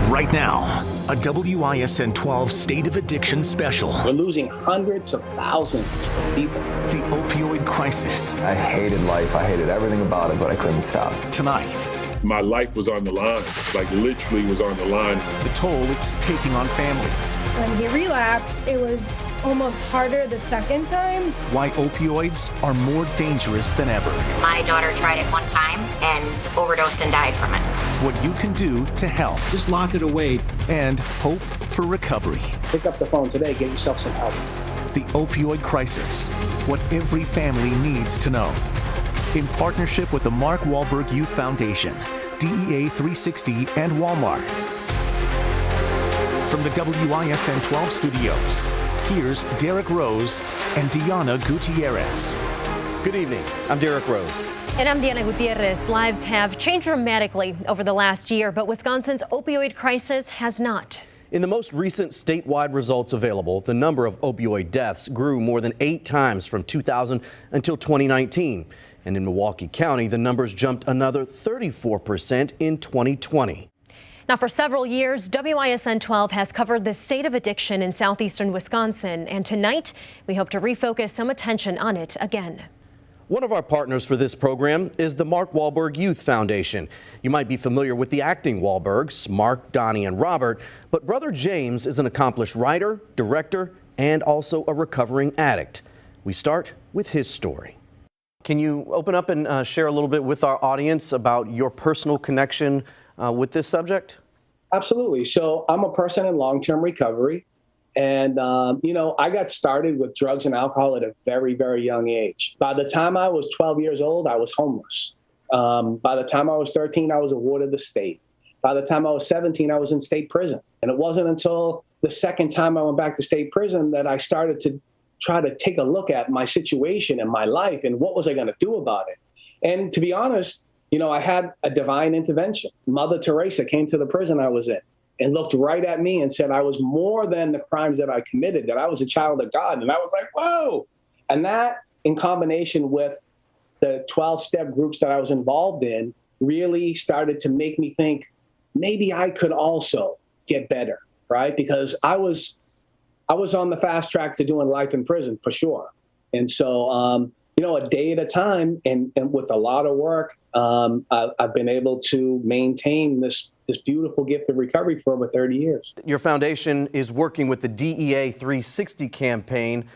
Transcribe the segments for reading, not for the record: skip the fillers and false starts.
Right now, a WISN 12 State of Addiction special. We're losing hundreds of thousands of people. The opioid crisis. I hated life. I hated everything about it, but I couldn't stop. Tonight. My life was on the line, like literally was on the line. The toll it's taking on families. When he relapsed, it was almost harder the second time. Why opioids are more dangerous than ever. My daughter tried it one time and overdosed and died from it. What you can do to help. Just lock it away. And hope for recovery. Pick up the phone today, get yourself some help. The opioid crisis. What every family needs to know. In partnership with the Mark Wahlberg Youth Foundation, DEA 360, and Walmart. From the WISN 12 studios, here's Derek Rose and Diana Gutierrez. Good evening. I'm Derek Rose. And I'm Diana Gutierrez. Lives have changed dramatically over the last year, but Wisconsin's opioid crisis has not. In the most recent statewide results available, the number of opioid deaths grew more than 8 times from 2000 until 2019. And in Milwaukee County, the numbers jumped another 34% in 2020. Now, for several years, WISN 12 has covered the state of addiction in southeastern Wisconsin. And tonight, we hope to refocus some attention on it again. One of our partners for this program is the Mark Wahlberg Youth Foundation. You might be familiar with the acting Wahlbergs, Mark, Donnie, and Robert, but brother James is an accomplished writer, director, and also a recovering addict. We start with his story. Can you open up and share a little bit with our audience about your personal connection with this subject? Absolutely. So I'm a person in long-term recovery. And, I got started with drugs and alcohol at a very, very young age. By the time I was 12 years old, I was homeless. By the time I was 13, I was a ward of the state. By the time I was 17, I was in state prison. And it wasn't until the second time I went back to state prison that I started to try to take a look at my situation and my life and what was I going to do about it. And to be honest, I had a divine intervention. Mother Teresa came to the prison I was in and looked right at me and said I was more than the crimes that I committed, that I was a child of God. And I was like, whoa. And that, in combination with the 12-step groups that I was involved in, really started to make me think maybe I could also get better, right? Because I was on the fast track to doing life in prison for sure. And so, a day at a time and with a lot of work, I've been able to maintain this beautiful gift of recovery for over 30 years. Your foundation is working with the DEA 360 campaign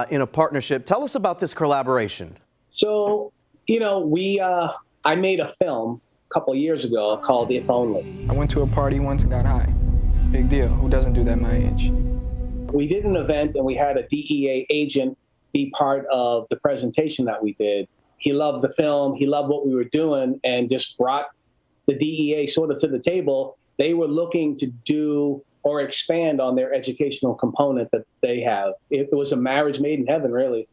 in a partnership. Tell us about this collaboration. So, I made a film a couple of years ago called If Only. I went to a party once and got high. Big deal. Who doesn't do that my age? We did an event and we had a DEA agent be part of the presentation that we did. He loved the film. He loved what we were doing and just brought the DEA sort of to the table. They were looking to do or expand on their educational component that they have. It was a marriage made in heaven, really.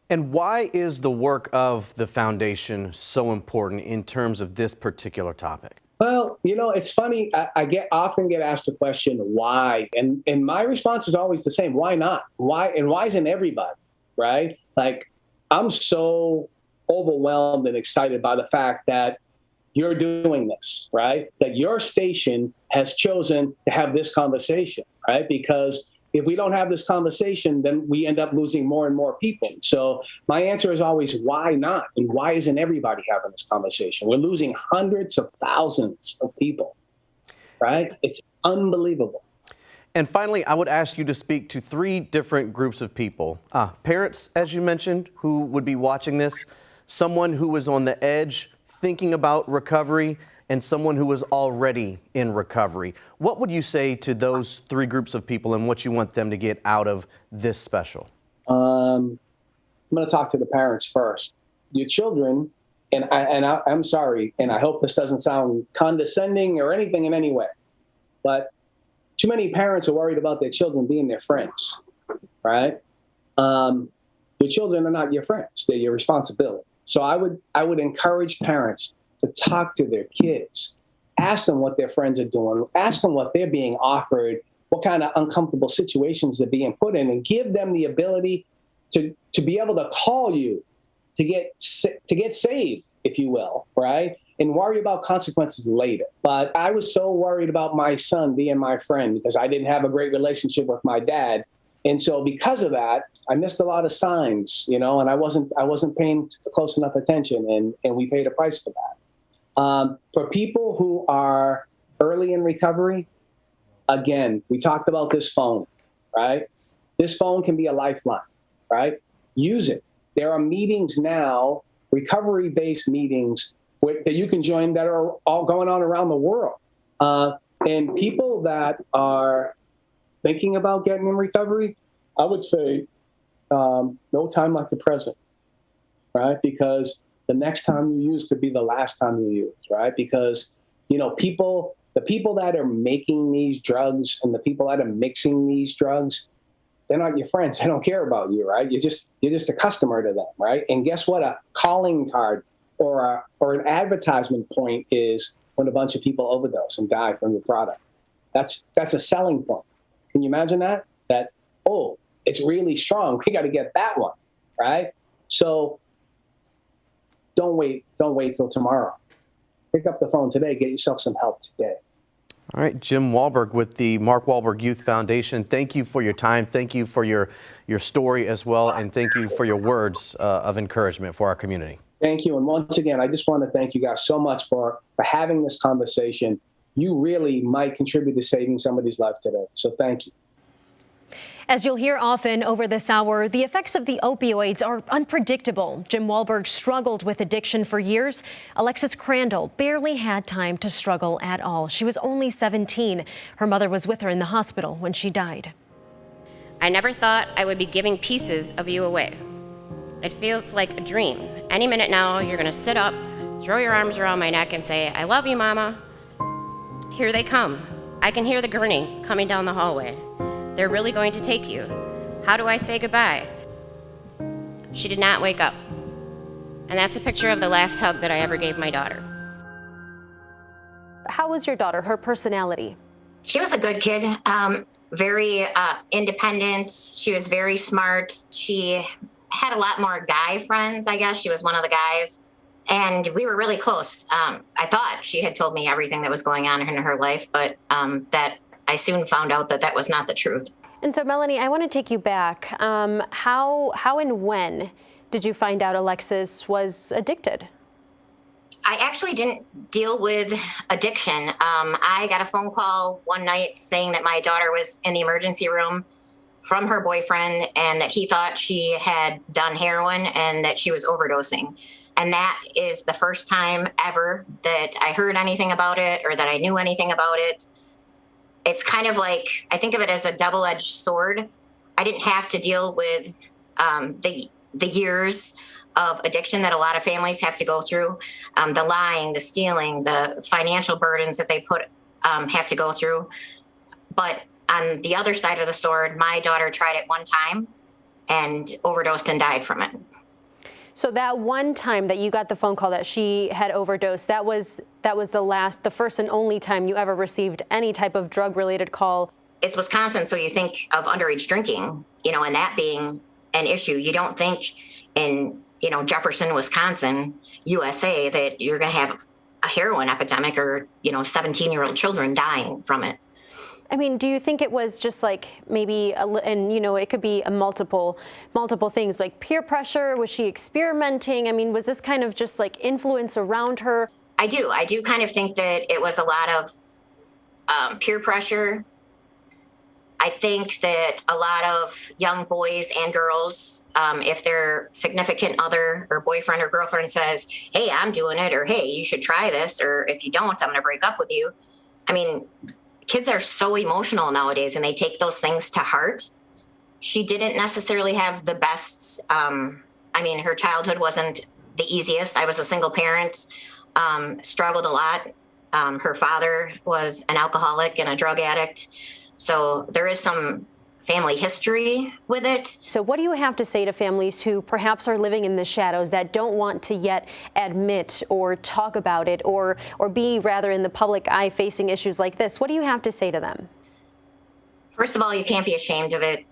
And why is the work of the foundation so important in terms of this particular topic? Well, it's funny. I often get asked the question, why? And my response is always the same. Why not? Why? And why isn't everybody, right? Like, I'm so overwhelmed and excited by the fact that you're doing this, right? That your station has chosen to have this conversation, right? Because if we don't have this conversation, then we end up losing more and more people. So my answer is always, why not? And why isn't everybody having this conversation? We're losing hundreds of thousands of people, right? It's unbelievable. And finally, I would ask you to speak to 3 different groups of people. Parents, as you mentioned, who would be watching this, someone who was on the edge thinking about recovery, and someone who was already in recovery. What would you say to those 3 groups of people and what you want them to get out of this special? I'm going to talk to the parents first. Your children, I'm sorry, and I hope this doesn't sound condescending or anything in any way, but too many parents are worried about their children being their friends, right? Your children are not your friends. They're your responsibility. So I would encourage parents to talk to their kids, ask them what their friends are doing, ask them what they're being offered, what kind of uncomfortable situations they're being put in, and give them the ability to be able to call you to get saved, if you will, right? and worry about consequences later. But I was so worried about my son being my friend because I didn't have a great relationship with my dad. And so because of that, I missed a lot of signs, and I wasn't paying close enough attention, and we paid a price for that. For people who are early in recovery, again, we talked about this phone, right? This phone can be a lifeline, right? Use it. There are meetings now, recovery-based meetings that you can join that are all going on around the world. And people that are thinking about getting in recovery, I would say no time like the present, right? Because the next time you use could be the last time you use, right? Because, the people that are making these drugs and the people that are mixing these drugs, they're not your friends. They don't care about you, right? You're just a customer to them, right? And guess what? A calling card or an advertisement point is when a bunch of people overdose and die from your product. That's a selling point. Can you imagine that? That, oh, it's really strong. We got to get that one, right? So don't wait till tomorrow. Pick up the phone today. Get yourself some help today. All right, Jim Wahlberg with the Mark Wahlberg Youth Foundation. Thank you for your time. Thank you for your story as well. And thank you for your words of encouragement for our community. Thank you. And once again, I just want to thank you guys so much for having this conversation. You really might contribute to saving somebody's life today. So thank you. As you'll hear often over this hour, the effects of the opioids are unpredictable. Jim Wahlberg struggled with addiction for years. Alexis Crandall barely had time to struggle at all. She was only 17. Her mother was with her in the hospital when she died. I never thought I would be giving pieces of you away. It feels like a dream. Any minute now, you're gonna sit up, throw your arms around my neck and say, "I love you, Mama." Here they come. I can hear the gurney coming down the hallway. They're really going to take you. How do I say goodbye? She did not wake up. And that's a picture of the last hug that I ever gave my daughter. How was your daughter, her personality? She was a good kid, very independent. She was very smart. She had a lot more guy friends, I guess. She was one of the guys. And we were really close. I thought she had told me everything that was going on in her life, but that I soon found out that was not the truth. And so, Melanie, I want to take you back. How and when did you find out Alexis was addicted? I actually didn't deal with addiction. I got a phone call one night saying that my daughter was in the emergency room from her boyfriend and that he thought she had done heroin and that she was overdosing. And that is the first time ever that I heard anything about it or that I knew anything about it. It's kind of like, I think of it as a double-edged sword. I didn't have to deal with the years of addiction that a lot of families have to go through, the lying, the stealing, the financial burdens that they have to go through. But on the other side of the sword, my daughter tried it one time and overdosed and died from it. So that one time that you got the phone call that she had overdosed, that was the first and only time you ever received any type of drug-related call. It's Wisconsin, so you think of underage drinking, and that being an issue. You don't think in, Jefferson, Wisconsin, USA, that you're going to have a heroin epidemic or, 17-year-old children dying from it. I mean, do you think it was just like maybe, it could be a multiple things like peer pressure? Was she experimenting? I mean, was this kind of just like influence around her? I do kind of think that it was a lot of peer pressure. I think that a lot of young boys and girls, if their significant other or boyfriend or girlfriend says, "Hey, I'm doing it," or "Hey, you should try this," or "If you don't, I'm going to break up with you." I mean, kids are so emotional nowadays and they take those things to heart. She didn't necessarily have the best, her childhood wasn't the easiest. I was a single parent, struggled a lot. Her father was an alcoholic and a drug addict. So there is some family history with it. So what do you have to say to families who perhaps are living in the shadows that don't want to yet admit or talk about it or be rather in the public eye facing issues like this? What do you have to say to them? First of all, you can't be ashamed of it.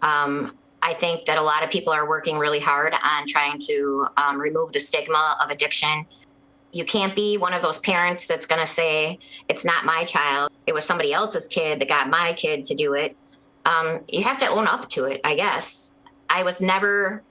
I think that a lot of people are working really hard on trying to remove the stigma of addiction. You can't be one of those parents that's going to say, it's not my child. It was somebody else's kid that got my kid to do it. You have to own up to it, I guess. I was never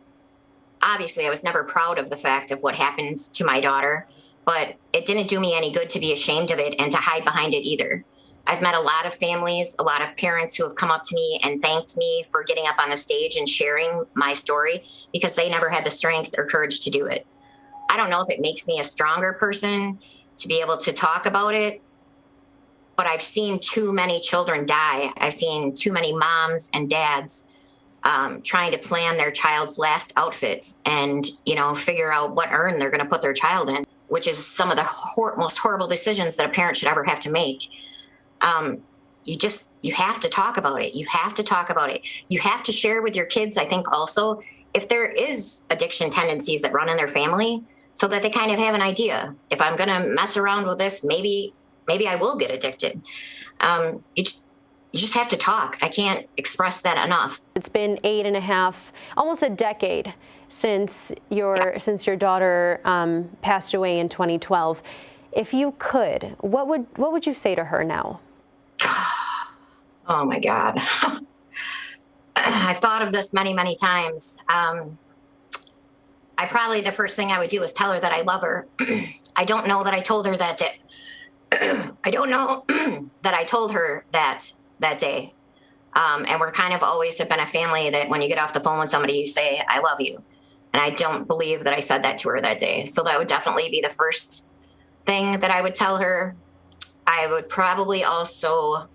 proud of the fact of what happened to my daughter, but it didn't do me any good to be ashamed of it and to hide behind it either. I've met a lot of families, a lot of parents who have come up to me and thanked me for getting up on a stage and sharing my story because they never had the strength or courage to do it. I don't know if it makes me a stronger person to be able to talk about it, but I've seen too many children die. I've seen too many moms and dads trying to plan their child's last outfit and, figure out what urn they're going to put their child in, which is some of the most horrible decisions that a parent should ever have to make. You have to talk about it. You have to talk about it. You have to share with your kids, I think, also, if there is addiction tendencies that run in their family, so that they kind of have an idea. If I'm going to mess around with this, maybe I will get addicted. You just have to talk. I can't express that enough. It's been 8.5, almost a decade since your daughter passed away in 2012. If you could, what would you say to her now? Oh my God. I've thought of this many, many times. The first thing I would do is tell her that I love her. I don't know that I told her that day. I don't know that I told her that day. And we're kind of always have been a family that when you get off the phone with somebody, you say, I love you. And I don't believe that I said that to her that day. So that would definitely be the first thing that I would tell her. I would probably also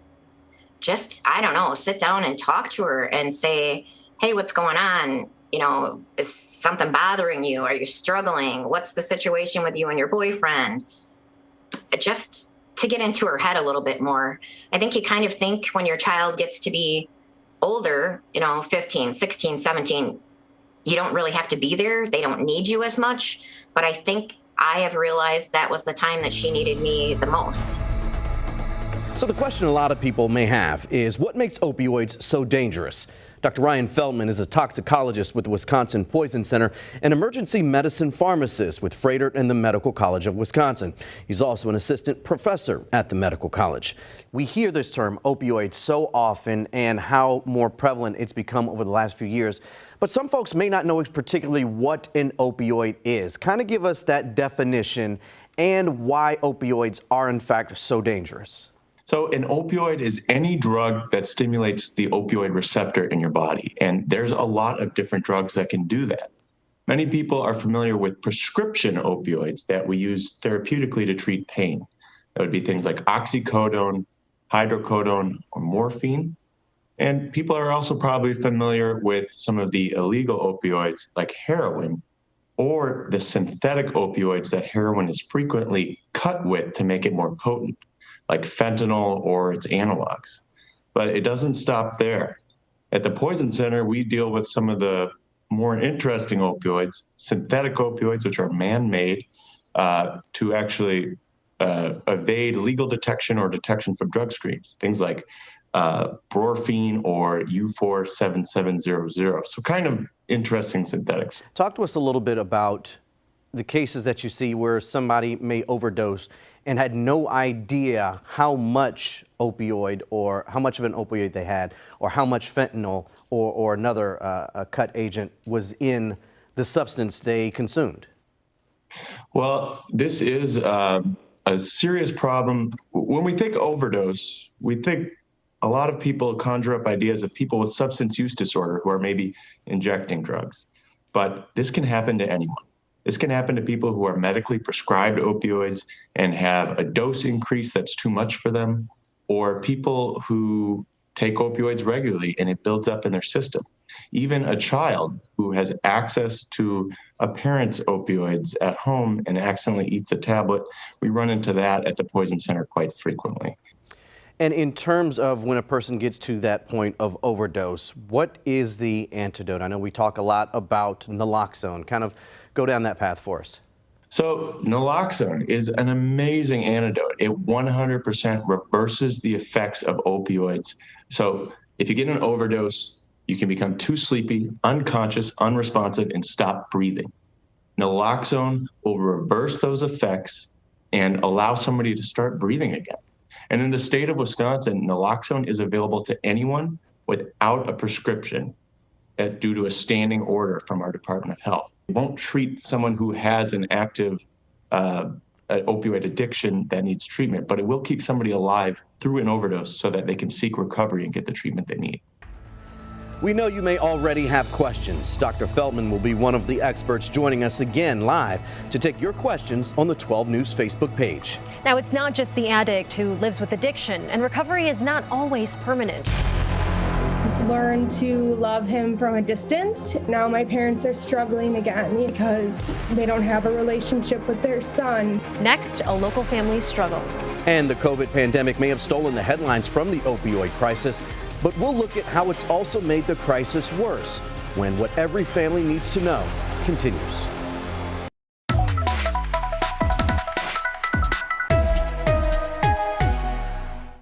just, sit down and talk to her and say, hey, what's going on? Is something bothering you? Are you struggling? What's the situation with you and your boyfriend? Just to get into her head a little bit more. I think you kind of think when your child gets to be older, 15, 16, 17, you don't really have to be there. They don't need you as much. But I think I have realized that was the time that she needed me the most. So the question a lot of people may have is, what makes opioids so dangerous? Dr. Ryan Feldman is a toxicologist with the Wisconsin Poison Center, an emergency medicine pharmacist with Froedtert and the Medical College of Wisconsin. He's also an assistant professor at the Medical College. We hear this term opioids so often and how more prevalent it's become over the last few years. But some folks may not know particularly what an opioid is. Kind of give us that definition and why opioids are in fact so dangerous. So an opioid is any drug that stimulates the opioid receptor in your body. And there's a lot of different drugs that can do that. Many people are familiar with prescription opioids that we use therapeutically to treat pain. That would be things like oxycodone, hydrocodone, or morphine. And people are also probably familiar with some of the illegal opioids like heroin or the synthetic opioids that heroin is frequently cut with to make it more potent, like fentanyl or its analogs. But it doesn't stop there. At the Poison Center, we deal with some of the more interesting opioids, synthetic opioids, which are man-made to actually evade legal detection or detection from drug screens, things like brorphine or U47700. So kind of interesting synthetics. Talk to us a little bit about the cases that you see where somebody may overdose and had no idea how much opioid or how much of an opioid they had or how much fentanyl or another cut agent was in the substance they consumed. Well, this is a serious problem. When we think overdose, we think a lot of people conjure up ideas of people with substance use disorder who are maybe injecting drugs. But this can happen to anyone. This can happen to people who are medically prescribed opioids and have a dose increase that's too much for them, or people who take opioids regularly and it builds up in their system. Even a child who has access to a parent's opioids at home and accidentally eats a tablet, we run into that at the Poison Center quite frequently. And in terms of when a person gets to that point of overdose, what is the antidote? I know we talk a lot about naloxone. Kind of go down that path for us. So naloxone is an amazing antidote. It 100% reverses the effects of opioids. So if you get an overdose, you can become too sleepy, unconscious, unresponsive, and stop breathing. Naloxone will reverse those effects and allow somebody to start breathing again. And in the state of Wisconsin, naloxone is available to anyone without a prescription due to a standing order from our Department of Health. It won't treat someone who has an active opioid addiction that needs treatment, but it will keep somebody alive through an overdose so that they can seek recovery and get the treatment they need. We know you may already have questions. Dr. Feldman will be one of the experts joining us again live to take your questions on the 12 News Facebook page. Now, it's not just the addict who lives with addiction, and recovery is not always permanent. Learn to love him from a distance. Now my parents are struggling again because they don't have a relationship with their son. Next, a local family's struggle. And the COVID pandemic may have stolen the headlines from the opioid crisis, but we'll look at how it's also made the crisis worse when What Every Family Needs to Know continues.